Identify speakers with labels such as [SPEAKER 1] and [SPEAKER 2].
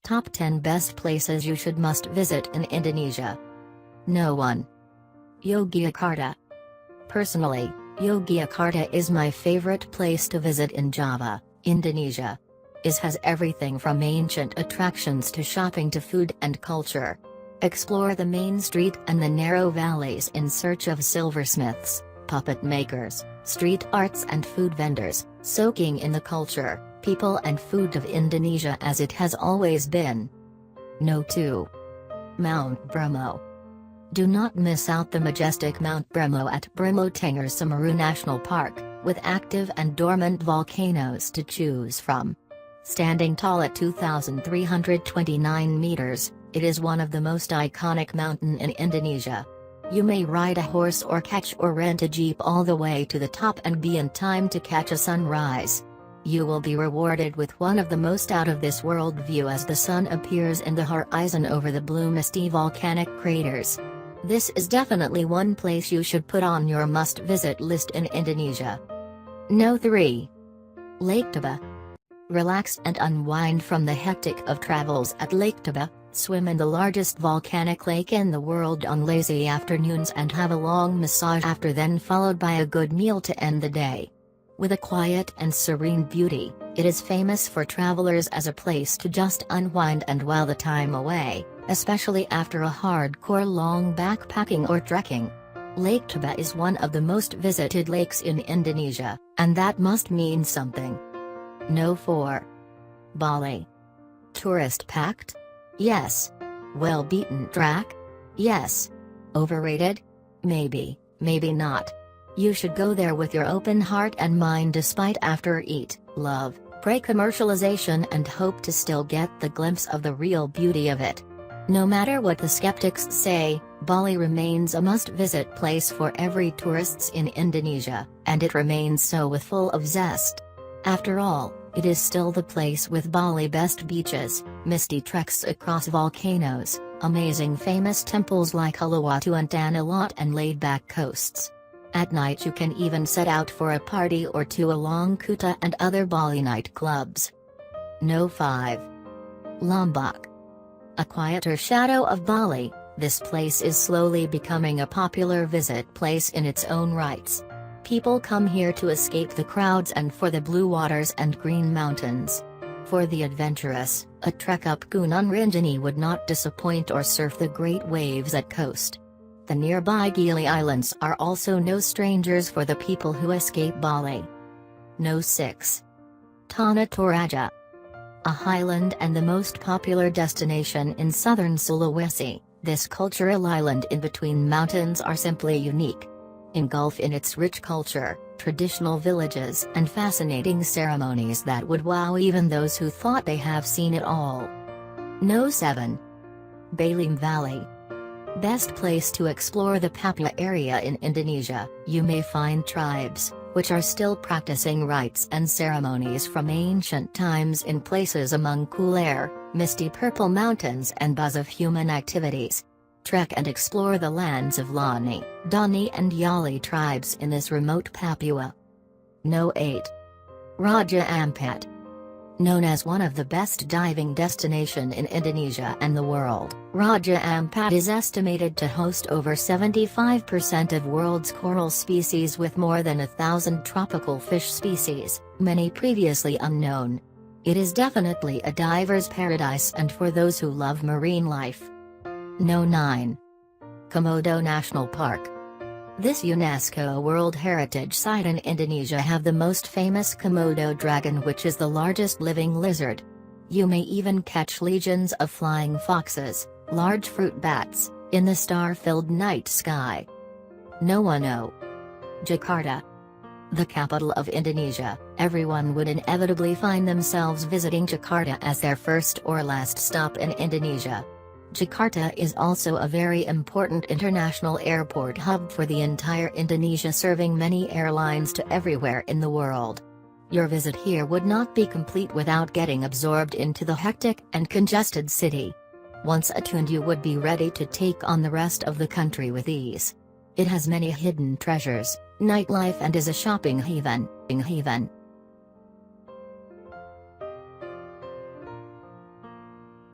[SPEAKER 1] Top 10 Best Places You Should Must Visit in Indonesia. No. 1. Yogyakarta. Personally, Yogyakarta is my favorite place to visit in Java, Indonesia. It has everything from ancient attractions to shopping to food and culture. Explore the main street and the narrow valleys in search of silversmiths, puppet makers, street arts and food vendors, soaking in the culture, people and food of Indonesia as it has always been. No. 2. Mount Bromo. Do not miss out the majestic Mount Bromo at Bromo Tengger Semeru National Park, with active and dormant volcanoes to choose from. Standing tall at 2,329 meters, it is one of the most iconic mountain in Indonesia. You may ride a horse or catch or rent a jeep all the way to the top and be in time to catch a sunrise. You will be rewarded with one of the most out-of-this-world view as the sun appears in the horizon over the blue misty volcanic craters. This is definitely one place you should put on your must-visit list in Indonesia. No. 3. Lake Toba. Relax and unwind from the hectic of travels at Lake Toba, swim in the largest volcanic lake in the world on lazy afternoons and have a long massage after, then followed by a good meal to end the day. With a quiet and serene beauty, it is famous for travelers as a place to just unwind and while the time away, especially after a hardcore long backpacking or trekking. Lake Toba is one of the most visited lakes in Indonesia, and that must mean something. No. 4. Bali. Tourist-packed? Yes. Well-beaten track? Yes. Overrated? Maybe, maybe not. You should go there with your open heart and mind despite after eat, love, pray commercialization and hope to still get the glimpse of the real beauty of it. No matter what the skeptics say, Bali remains a must-visit place for every tourists in Indonesia, and it remains so with full of zest. After all, it is still the place with Bali best beaches, misty treks across volcanoes, amazing famous temples like Uluwatu and Tana Toraja and laid-back coasts. At night you can even set out for a party or two along Kuta and other Bali nightclubs. No. 5. Lombok. A quieter shadow of Bali, this place is slowly becoming a popular visit place in its own rights. People come here to escape the crowds and for the blue waters and green mountains. For the adventurous, a trek up Gunung Rinjani would not disappoint or surf the great waves at coast. The nearby Gili Islands are also no strangers for the people who escape Bali. No. 6. Tana Toraja. A highland and the most popular destination in southern Sulawesi, this cultural island in between mountains are simply unique. Engulfed in its rich culture, traditional villages and fascinating ceremonies that would wow even those who thought they have seen it all. No. 7. Baliem Valley. Best place to explore the Papua area in Indonesia. You may find tribes, which are still practicing rites and ceremonies from ancient times in places among cool air, misty purple mountains and buzz of human activities. Trek and explore the lands of Lani, Dani and Yali tribes in this remote Papua. No. 8. Raja Ampat. Known as one of the best diving destination in Indonesia and the world, Raja Ampat is estimated to host over 75% of world's coral species with more than 1,000 tropical fish species, many previously unknown. It is definitely a diver's paradise and for those who love marine life. No. 9. Komodo National Park. This UNESCO World Heritage Site in Indonesia have the most famous Komodo dragon, which is the largest living lizard. You may even catch legions of flying foxes, large fruit bats, in the star-filled night sky. No. 10. Jakarta. The capital of Indonesia, everyone would inevitably find themselves visiting Jakarta as their first or last stop in Indonesia. Jakarta is also a very important international airport hub for the entire Indonesia, serving many airlines to everywhere in the world. Your visit here would not be complete without getting absorbed into the hectic and congested city. Once attuned, you would be ready to take on the rest of the country with ease. It has many hidden treasures, nightlife and is a shopping haven.